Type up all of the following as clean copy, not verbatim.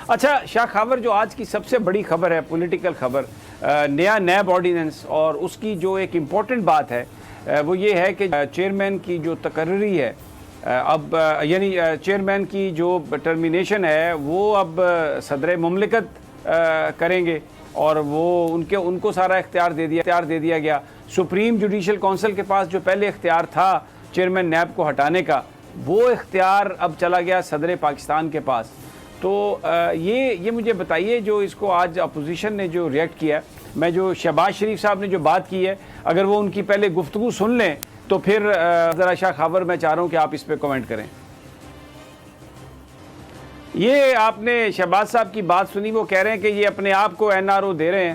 اچھا شاہ خاور، جو آج کی سب سے بڑی خبر ہے، پولیٹیکل خبر، نیا نیب آرڈیننس، اور اس کی جو ایک امپورٹنٹ بات ہے وہ یہ ہے کہ چیئرمین کی جو تقرری ہے اب یعنی چیئرمین کی جو ٹرمینیشن ہے وہ اب صدر مملکت کریں گے، اور وہ ان کو سارا اختیار دے دیا گیا۔ سپریم جوڈیشل کونسل کے پاس جو پہلے اختیار تھا چیئرمین نیب کو ہٹانے کا، وہ اختیار اب چلا گیا صدر پاکستان کے پاس۔ تو یہ مجھے بتائیے، جو اس کو آج اپوزیشن نے جو ریئیکٹ کیا ہے، میں جو شہباز شریف صاحب نے جو بات کی ہے، اگر وہ ان کی پہلے گفتگو سن لیں تو پھر ذرا شاہ خاور میں چاہ رہا ہوں کہ آپ اس پہ کومنٹ کریں۔ یہ آپ نے شہباز صاحب کی بات سنی، وہ کہہ رہے ہیں کہ یہ اپنے آپ کو این آر او دے رہے ہیں،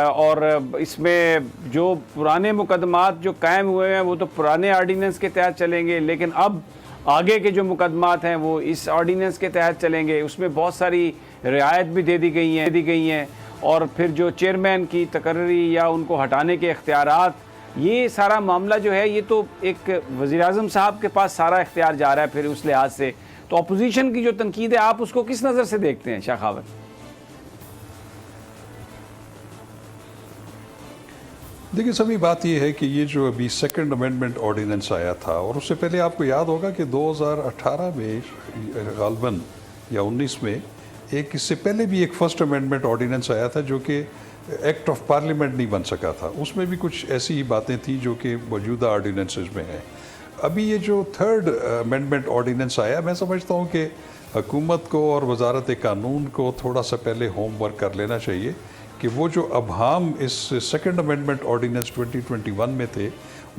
اور اس میں جو پرانے مقدمات جو قائم ہوئے ہیں وہ تو پرانے آرڈیننس کے تحت چلیں گے، لیکن اب آگے کے جو مقدمات ہیں وہ اس آرڈیننس کے تحت چلیں گے۔ اس میں بہت ساری رعایت بھی دے دی گئی ہیں، اور پھر جو چیئرمین کی تقرری یا ان کو ہٹانے کے اختیارات، یہ سارا معاملہ جو ہے یہ تو ایک وزیراعظم صاحب کے پاس سارا اختیار جا رہا ہے پھر اس لحاظ سے۔ تو اپوزیشن کی جو تنقید ہے، آپ اس کو کس نظر سے دیکھتے ہیں شاہ خاور؟ دیکھیں، سبھی بات یہ ہے کہ یہ جو ابھی سیکنڈ امینڈمنٹ آرڈیننس آیا تھا، اور اس سے پہلے آپ کو یاد ہوگا کہ 2018 میں غالباً یا 19 میں اس سے پہلے بھی ایک فرسٹ امینڈمنٹ آرڈیننس آیا تھا جو کہ ایکٹ آف پارلیمنٹ نہیں بن سکا تھا۔ اس میں بھی کچھ ایسی ہی باتیں تھیں جو کہ موجودہ آرڈیننسز میں ہیں۔ ابھی یہ جو تھرڈ امینڈمنٹ آرڈیننس آیا، میں سمجھتا ہوں کہ حکومت کو اور وزارت قانون کو تھوڑا سا پہلے ہوم ورک کر لینا چاہیے کہ وہ جو ابہام اس سیکنڈ امینڈمنٹ آرڈیننس 2021 میں تھے،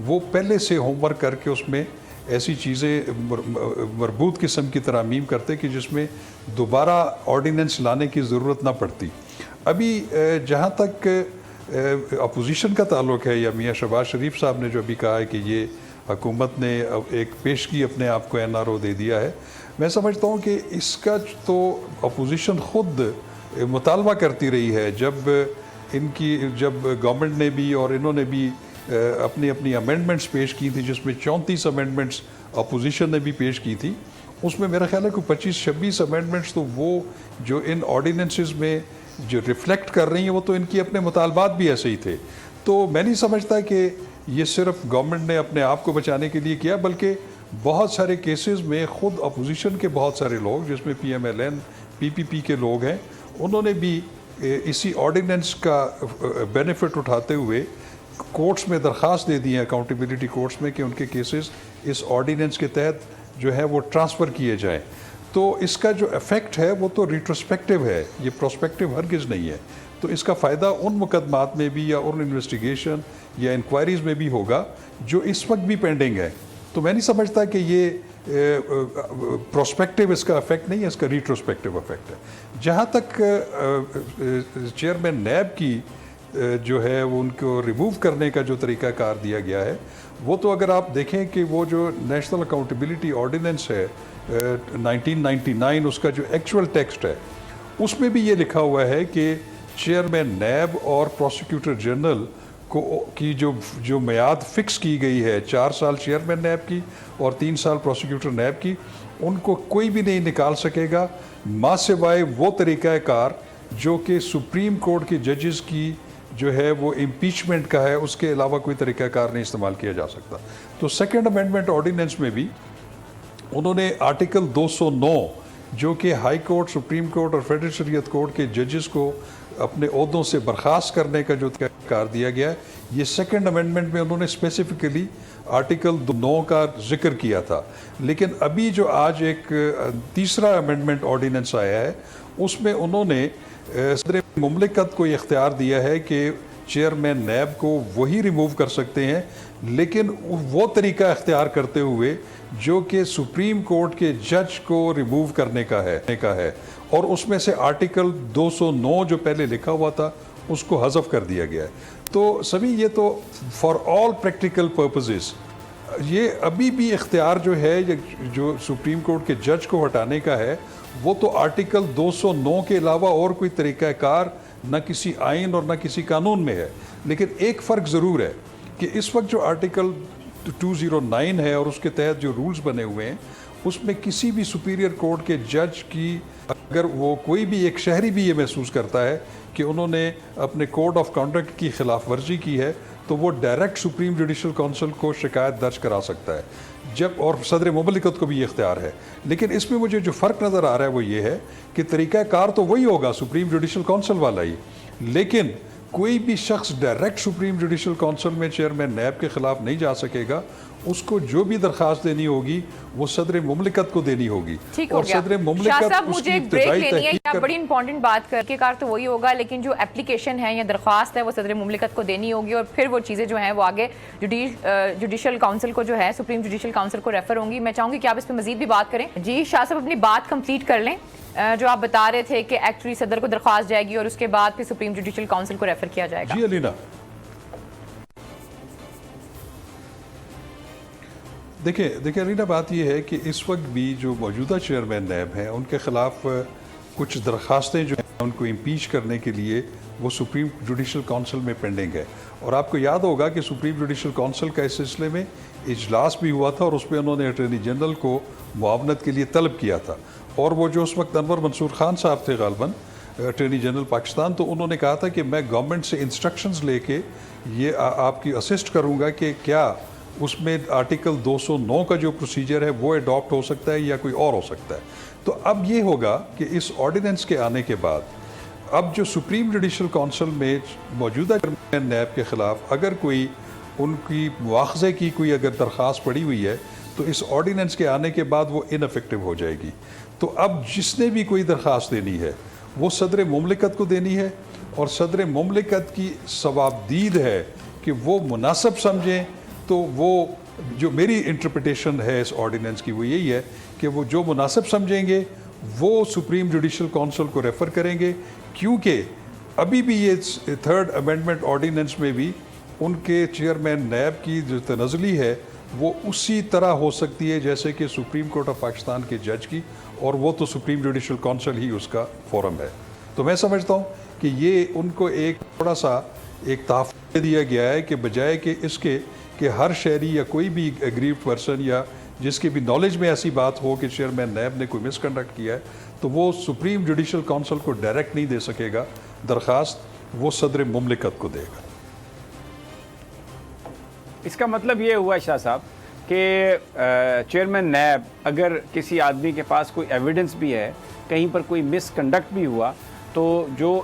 وہ پہلے سے ہوم ورک کر کے اس میں ایسی چیزیں مربوط قسم کی ترامیم کرتے کہ جس میں دوبارہ آرڈیننس لانے کی ضرورت نہ پڑتی۔ ابھی جہاں تک اپوزیشن کا تعلق ہے، یا میاں شہباز شریف صاحب نے جو ابھی کہا ہے کہ یہ حکومت نے ایک پیشگی اپنے آپ کو این آر او دے دیا ہے، میں سمجھتا ہوں کہ اس کا تو اپوزیشن خود مطالبہ کرتی رہی ہے۔ جب گورنمنٹ نے بھی اور انہوں نے بھی اپنی امینڈمنٹس پیش کی تھی، جس میں 34 امینڈمنٹس اپوزیشن نے بھی پیش کی تھی، اس میں میرا خیال ہے کہ 25-26 امینڈمنٹس تو وہ جو ان آرڈیننسز میں جو ریفلیکٹ کر رہی ہیں، وہ تو ان کی اپنے مطالبات بھی ایسے ہی تھے۔ تو میں نہیں سمجھتا کہ یہ صرف گورنمنٹ نے اپنے آپ کو بچانے کے لیے کیا، بلکہ بہت سارے کیسز میں خود اپوزیشن کے بہت سارے لوگ، جس میں پی ایم ایل این، پی پی پی کے لوگ ہیں، انہوں نے بھی اسی آرڈیننس کا بینیفٹ اٹھاتے ہوئے کورٹس میں درخواست دے دی ہیں، اکاؤنٹیبلٹی کورٹس میں، کہ ان کے کیسز اس آرڈیننس کے تحت جو ہے وہ ٹرانسفر کیے جائیں۔ تو اس کا جو ایفیکٹ ہے وہ تو ریٹروسپیکٹیو ہے، یہ پروسپیکٹیو ہرگز نہیں ہے۔ تو اس کا فائدہ ان مقدمات میں بھی یا ان انویسٹیگیشن یا انکوائریز میں بھی ہوگا جو اس وقت بھی پینڈنگ ہے۔ تو میں نہیں سمجھتا کہ یہ پروسپیکٹیو اس کا افیکٹ نہیں ہے، اس کا ریٹروسپیکٹیو افیکٹ ہے۔ جہاں تک چیئرمین نیب کی جو ہے وہ ان کو ریموو کرنے کا جو طریقہ کار دیا گیا ہے، وہ تو اگر آپ دیکھیں کہ وہ جو نیشنل اکاؤنٹیبلٹی آرڈیننس ہے 1999، اس کا جو ایکچول ٹیکسٹ ہے، اس میں بھی یہ لکھا ہوا ہے کہ چیئرمین نیب اور پروسیکیوٹر جنرل کی جو میعاد فکس کی گئی ہے، 4 سال چیئرمین نیب کی اور 3 سال پروسیکیوٹر نیب کی، ان کو کوئی بھی نہیں نکال سکے گا ماں سوائے وہ طریقہ کار جو کہ سپریم کورٹ کے ججز کی جو ہے وہ امپیچمنٹ کا ہے، اس کے علاوہ کوئی طریقہ کار نہیں استعمال کیا جا سکتا۔ تو سیکنڈ امینڈمنٹ آرڈیننس میں بھی انہوں نے آرٹیکل 209 جو کہ ہائی کورٹ، سپریم کورٹ اور فیڈرل شریعت کورٹ کے ججز کو اپنے عہدوں سے برخاست کرنے کا جو کار دیا گیا ہے، یہ سیکنڈ امینڈمنٹ میں انہوں نے اسپیسیفکلی آرٹیکل 9 کا ذکر کیا تھا۔ لیکن ابھی جو آج ایک تیسرا امینڈمنٹ آرڈیننس آیا ہے، اس میں انہوں نے صدر مملکت کو یہ اختیار دیا ہے کہ چیئرمین نیب کو وہی ریموو کر سکتے ہیں، لیکن وہ طریقہ اختیار کرتے ہوئے جو کہ سپریم کورٹ کے جج کو ریموو کرنے کا ہے، اور اس میں سے آرٹیکل 209 جو پہلے لکھا ہوا تھا اس کو حذف کر دیا گیا ہے۔ تو سبھی یہ تو فار آل پریکٹیکل پرپزز یہ ابھی بھی اختیار جو ہے جو سپریم کورٹ کے جج کو ہٹانے کا ہے، وہ تو آرٹیکل 209 کے علاوہ اور کوئی طریقہ کار نہ کسی آئین اور نہ کسی قانون میں ہے۔ لیکن ایک فرق ضرور ہے کہ اس وقت جو آرٹیکل 209 ہے اور اس کے تحت جو رولز بنے ہوئے ہیں، اس میں کسی بھی سپیریئر کورٹ کے جج کی اگر وہ کوئی بھی ایک شہری بھی یہ محسوس کرتا ہے کہ انہوں نے اپنے کوڈ آف کنڈکٹ کی خلاف ورزی کی ہے تو وہ ڈائریکٹ سپریم جوڈیشل کونسل کو شکایت درج کرا سکتا ہے، جب اور صدر مملکت کو بھی یہ اختیار ہے۔ لیکن اس میں مجھے جو فرق نظر آ رہا ہے وہ یہ ہے کہ طریقہ کار تو وہی ہوگا سپریم جوڈیشل کونسل والا ہی، لیکن کوئی بھی شخص ڈائریکٹ سپریم جوڈیشل کونسل میں چیئرمین نیب کے خلاف نہیں جا سکے گا، اس کو جو بھی درخواست دینی ہوگی وہ صدر مملکت کو دینی ہوگی، اور صدر مملکت اس کی ابتدائی تحقیق بڑی امپورٹنٹ بات کر کے کار تو وہی ہوگا، لیکن جو اپلیکیشن ہے یا درخواست ہے وہ صدر مملکت کو دینی ہوگی، اور پھر وہ چیزیں جو ہیں وہ آگے جوڈیشل کاؤنسل کو جو ہے سپریم جوڈیشل کاؤنسل کو ریفر ہوں گی۔ میں چاہوں گی کہ آپ اس پہ مزید بھی بات کریں۔ جی شاہ صاحب اپنی بات کمپلیٹ کر لیں، جو آپ بتا رہے تھے کہ ایکچولی صدر کو درخواست جائے گی اور اس کے بعد پھر سپریم جوڈیشل کاؤنسل کو ریفر کیا جائے گا۔ جی علینا، دیکھیں علینا، بات یہ ہے کہ اس وقت بھی جو موجودہ چیئرمین نیب ہیں ان کے خلاف کچھ درخواستیں جو ہیں ان کو امپیچ کرنے کے لیے وہ سپریم جوڈیشل کونسل میں پینڈنگ ہے، اور آپ کو یاد ہوگا کہ سپریم جوڈیشل کونسل کا اس سلسلے میں اجلاس بھی ہوا تھا اور اس پہ انہوں نے اٹارنی جنرل کو معاونت کے لیے طلب کیا تھا، اور وہ جو اس وقت انور منصور خان صاحب تھے غالباً اٹارنی جنرل پاکستان، تو انہوں نے کہا تھا کہ میں گورنمنٹ سے انسٹرکشنز لے کے یہ آپ کی اسسٹ کروں گا کہ کیا اس میں آرٹیکل 209 کا جو پروسیجر ہے وہ اڈاپٹ ہو سکتا ہے یا کوئی اور ہو سکتا ہے۔ تو اب یہ ہوگا کہ اس آرڈیننس کے آنے کے بعد اب جو سپریم جوڈیشل کونسل میں موجودہ چیئرمین نیب کے خلاف اگر کوئی ان کی مواخذے کی کوئی اگر درخواست پڑی ہوئی ہے تو اس آرڈیننس کے آنے کے بعد وہ ان افیکٹو ہو جائے گی۔ تو اب جس نے بھی کوئی درخواست دینی ہے وہ صدر مملکت کو دینی ہے، اور صدر مملکت کی ثوابدید ہے کہ وہ مناسب سمجھیں، تو وہ جو میری انٹرپریٹیشن ہے اس آرڈیننس کی وہ یہی ہے کہ وہ جو مناسب سمجھیں گے وہ سپریم جوڈیشل کونسل کو ریفر کریں گے، کیونکہ ابھی بھی یہ تھرڈ امینڈمنٹ آرڈیننس میں بھی ان کے چیئرمین نیب کی جو تنزلی ہے وہ اسی طرح ہو سکتی ہے جیسے کہ سپریم کورٹ آف پاکستان کے جج کی، اور وہ تو سپریم جوڈیشل کونسل ہی اس کا فورم ہے۔ تو میں سمجھتا ہوں کہ یہ ان کو ایک تھوڑا سا ایک تحفظ دیا گیا ہے کہ بجائے کہ اس کے کہ ہر شہری یا کوئی بھی ایگریوڈ پرسن یا جس کے بھی نالج میں ایسی بات ہو کہ چیئرمین نیب نے کوئی مس کنڈکٹ کیا ہے تو وہ سپریم جوڈیشل کونسل کو ڈائریکٹ نہیں دے سکے گا درخواست، وہ صدر مملکت کو دے گا۔ اس کا مطلب یہ ہوا شاہ صاحب کہ چیئرمین نیب اگر کسی آدمی کے پاس کوئی ایویڈنس بھی ہے، کہیں پر کوئی مس کنڈکٹ بھی ہوا، تو جو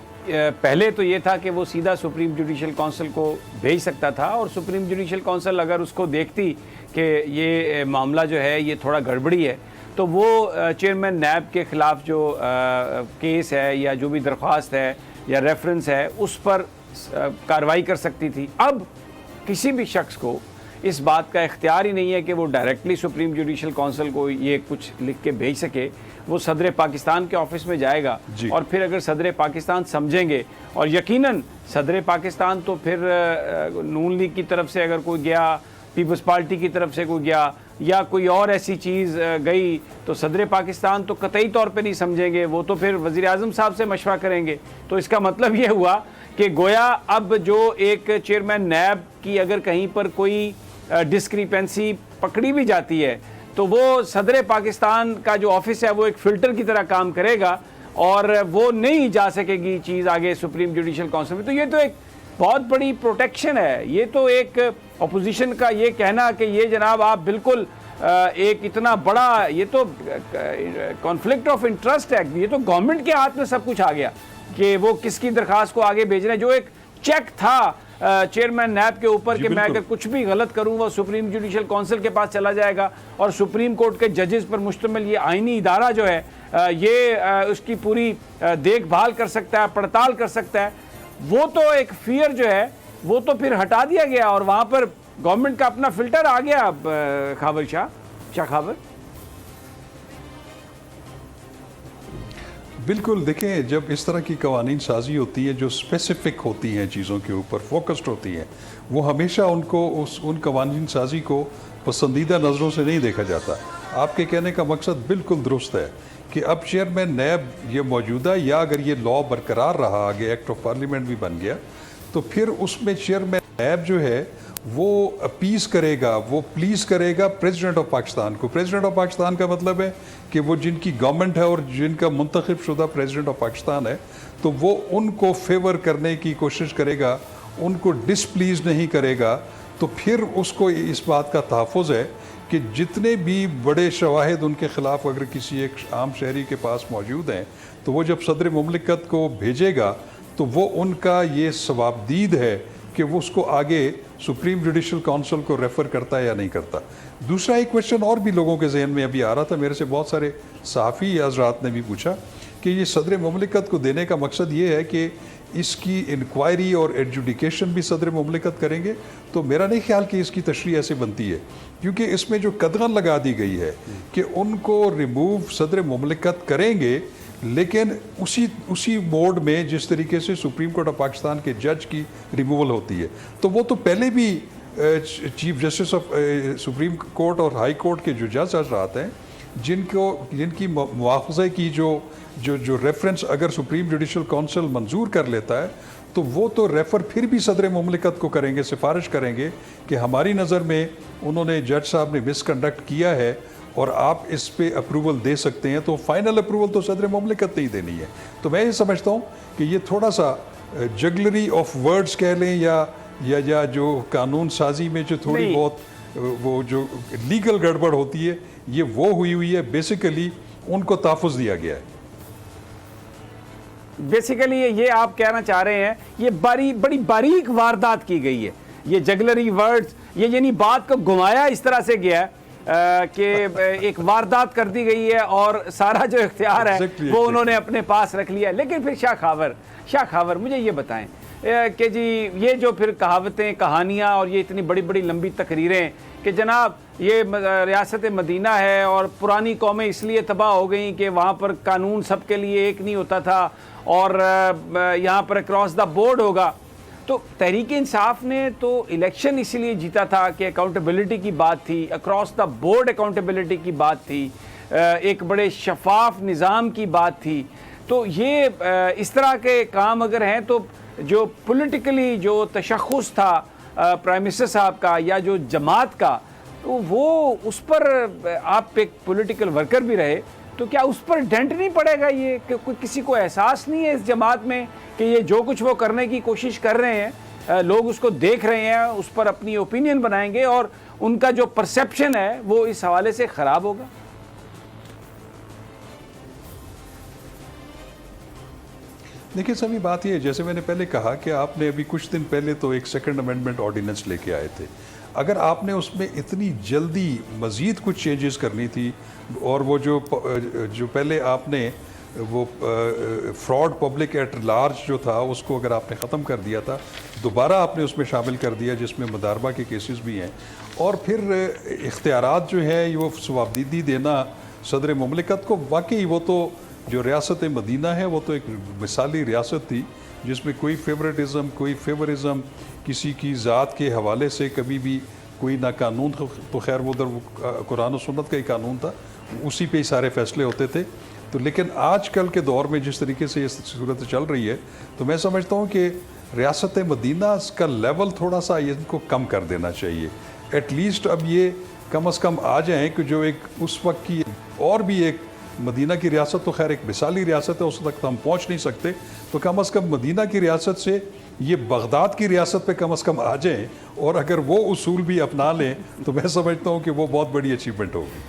پہلے تو یہ تھا کہ وہ سیدھا سپریم جوڈیشل کونسل کو بھیج سکتا تھا، اور سپریم جوڈیشل کونسل اگر اس کو دیکھتی کہ یہ معاملہ جو ہے یہ تھوڑا گڑبڑی ہے تو وہ چیئرمین نیب کے خلاف جو کیس ہے یا جو بھی درخواست ہے یا ریفرنس ہے اس پر کارروائی کر سکتی تھی۔ اب کسی بھی شخص کو اس بات کا اختیار ہی نہیں ہے کہ وہ ڈائریکٹلی سپریم جوڈیشل کونسل کو یہ کچھ لکھ کے بھیج سکے، وہ صدر پاکستان کے آفس میں جائے گا اور پھر اگر صدر پاکستان سمجھیں گے، اور یقیناً صدر پاکستان تو پھر نون لیگ کی طرف سے اگر کوئی گیا، پیپلز پارٹی کی طرف سے کوئی گیا یا کوئی اور ایسی چیز گئی تو صدر پاکستان تو قطعی طور پہ نہیں سمجھیں گے، وہ تو پھر وزیر اعظم صاحب سے مشورہ کریں گے۔ تو اس کا مطلب یہ ہوا کہ گویا اب جو ایک چیئرمین نیب کی اگر کہیں پر کوئی ڈسکریپنسی پکڑی بھی جاتی ہے تو وہ صدر پاکستان کا جو آفس ہے وہ ایک فلٹر کی طرح کام کرے گا اور وہ نہیں جا سکے گی چیز آگے سپریم جوڈیشل کونسل میں۔ تو یہ تو ایک بہت بڑی پروٹیکشن ہے۔ یہ تو ایک اپوزیشن کا یہ کہنا کہ یہ جناب آپ بالکل ایک اتنا بڑا، یہ تو کانفلکٹ آف انٹرسٹ ہے، یہ تو گورنمنٹ کے ہاتھ میں سب کچھ آ گیا کہ وہ کس کی درخواست کو آگے بھیج رہے ہیں۔ جو ایک چیک تھا چیئرمین نیب کے اوپر کہ میں اگر کچھ بھی غلط کروں وہ سپریم جوڈیشل کونسل کے پاس چلا جائے گا اور سپریم کورٹ کے ججز پر مشتمل یہ آئینی ادارہ جو ہے یہ اس کی پوری دیکھ بھال کر سکتا ہے، پڑتال کر سکتا ہے، وہ تو ایک فیئر جو ہے وہ تو پھر ہٹا دیا گیا اور وہاں پر گورنمنٹ کا اپنا فلٹر آ گیا۔ خاور شاہ خاور، بالکل، دیکھیں جب اس طرح کی قوانین سازی ہوتی ہے جو اسپیسیفک ہوتی ہیں، چیزوں کے اوپر فوکسڈ ہوتی ہیں، وہ ہمیشہ ان کو ان قوانین سازی کو پسندیدہ نظروں سے نہیں دیکھا جاتا۔ آپ کے کہنے کا مقصد بالکل درست ہے کہ اب چیئرمین نیب یہ موجودہ یا اگر یہ لا برقرار رہا، آگے ایکٹ آف پارلیمنٹ بھی بن گیا، تو پھر اس میں چیئرمین نیب جو ہے وہ اپیز کرے گا، وہ پلیز کرے گا پریزیڈنٹ آف پاکستان کو. پریزیڈنٹ آف پاکستان کا مطلب ہے کہ وہ جن کی گورنمنٹ ہے اور جن کا منتخب شدہ پریزیڈنٹ آف پاکستان ہے، تو وہ ان کو فیور کرنے کی کوشش کرے گا، ان کو ڈسپلیز نہیں کرے گا. تو پھر اس کو اس بات کا تحفظ ہے کہ جتنے بھی بڑے شواہد ان کے خلاف اگر کسی ایک عام شہری کے پاس موجود ہیں، تو وہ جب صدر مملکت کو بھیجے گا تو وہ ان کا یہ ثوابدید ہے کہ وہ اس کو آگے سپریم جوڈیشل کونسل کو ریفر کرتا ہے یا نہیں کرتا. دوسرا ایک کویشچن اور بھی لوگوں کے ذہن میں ابھی آ رہا تھا، میرے سے بہت سارے صحافی حضرات نے بھی پوچھا کہ یہ صدر مملکت کو دینے کا مقصد یہ ہے کہ اس کی انکوائری اور ایڈجوڈیکیشن بھی صدر مملکت کریں گے. تو میرا نہیں خیال کہ اس کی تشریح ایسے بنتی ہے، کیونکہ اس میں جو قدغن لگا دی گئی ہے کہ ان کو ریموو صدر مملکت کریں گے، لیکن اسی موڈ میں جس طریقے سے سپریم کورٹ آف پاکستان کے جج کی ریموول ہوتی ہے. تو وہ تو پہلے بھی chief justice of supreme court اور ہائی کورٹ کے جو جج حضرات ہیں، جن کی مواخذے کی جو ریفرنس اگر سپریم جوڈیشل کونسل منظور کر لیتا ہے، تو وہ تو ریفر پھر بھی صدر مملکت کو کریں گے، سفارش کریں گے کہ ہماری نظر میں انہوں نے جج صاحب نے مس کنڈکٹ کیا ہے اور آپ اس پہ اپروول دے سکتے ہیں. تو فائنل اپروول تو صدر مملکت نہیں دینی ہے. تو میں یہ سمجھتا ہوں کہ یہ تھوڑا سا جگلری آف ورڈز کہہ لیں یا جو قانون سازی میں جو تھوڑی بہت وہ جو لیگل گڑبڑ ہوتی ہے، یہ وہ ہوئی ہے. بیسیکلی ان کو تحفظ دیا گیا ہے. بیسیکلی یہ آپ کہنا چاہ رہے ہیں یہ بڑی باریک واردات کی گئی ہے، یہ جگلری ورڈز، یہ یعنی بات کو گھمایا اس طرح سے گیا ہے کہ ایک واردات کر دی گئی ہے اور سارا جو اختیار ہے وہ انہوں نے اپنے پاس رکھ لیا. لیکن پھر شاہ خاور مجھے یہ بتائیں کہ جی یہ جو پھر کہاوتیں، کہانیاں اور یہ اتنی بڑی لمبی تقریریں کہ جناب یہ ریاست مدینہ ہے اور پرانی قومیں اس لیے تباہ ہو گئیں کہ وہاں پر قانون سب کے لیے ایک نہیں ہوتا تھا اور یہاں پر اکراس دا بورڈ ہوگا. تو تحریک انصاف نے تو الیکشن اسی لیے جیتا تھا کہ اکاؤنٹیبلٹی کی بات تھی، اکراس دا بورڈ اکاؤنٹیبلٹی کی بات تھی، ایک بڑے شفاف نظام کی بات تھی. تو یہ اس طرح کے کام اگر ہیں تو جو پولیٹیکلی جو تشخص تھا پرائم منسٹر صاحب کا یا جو جماعت کا، تو وہ اس پر آپ ایک پولیٹیکل ورکر بھی رہے، تو کیا اس پر ڈنٹ نہیں پڑے گا یہ کہ کسی کو احساس نہیں ہے اس جماعت میں کہ یہ جو کچھ وہ کرنے کی کوشش کر رہے ہیں، لوگ اس کو دیکھ رہے ہیں، اس پر اپنی اوپینین بنائیں گے اور ان کا جو پرسیپشن ہے وہ اس حوالے سے خراب ہوگا؟ دیکھیں سبھی بات یہ ہے، جیسے میں نے پہلے کہا کہ آپ نے ابھی کچھ دن پہلے تو ایک سیکنڈ امینڈمنٹ آرڈیننس لے کے آئے تھے. اگر آپ نے اس میں اتنی جلدی مزید کچھ چینجز کرنی تھی اور وہ جو پہلے آپ نے وہ فراڈ پبلک ایٹ لارج جو تھا اس کو اگر آپ نے ختم کر دیا تھا، دوبارہ آپ نے اس میں شامل کر دیا جس میں مداربہ کے کیسز بھی ہیں، اور پھر اختیارات جو ہے وہ ثوابدیدی دینا صدر مملکت کو، واقعی وہ تو جو ریاست مدینہ ہے وہ تو ایک مثالی ریاست تھی جس میں کوئی فیورٹزم، کوئی فیورزم کسی کی ذات کے حوالے سے کبھی بھی کوئی نہ قانون، تو خیر وہ ادھر قرآن و سنت کا ہی قانون تھا، اسی پہ ہی سارے فیصلے ہوتے تھے. تو لیکن آج کل کے دور میں جس طریقے سے یہ صورت چل رہی ہے، تو میں سمجھتا ہوں کہ ریاست مدینہ کا لیول تھوڑا سا ان کو کم کر دینا چاہیے. ایٹ لیسٹ اب یہ کم از کم آ جائیں کہ جو ایک اس وقت کی اور بھی ایک مدینہ کی ریاست تو خیر ایک مثالی ریاست ہے، اس تک تو ہم پہنچ نہیں سکتے، تو کم از کم مدینہ کی ریاست سے یہ بغداد کی ریاست پہ کم از کم آ جائیں، اور اگر وہ اصول بھی اپنا لیں تو میں سمجھتا ہوں کہ وہ بہت بڑی اچیومنٹ ہوگی.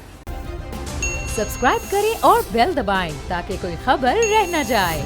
سبسکرائب کریں اور بیل دبائیں تاکہ کوئی خبر رہ نہ جائے.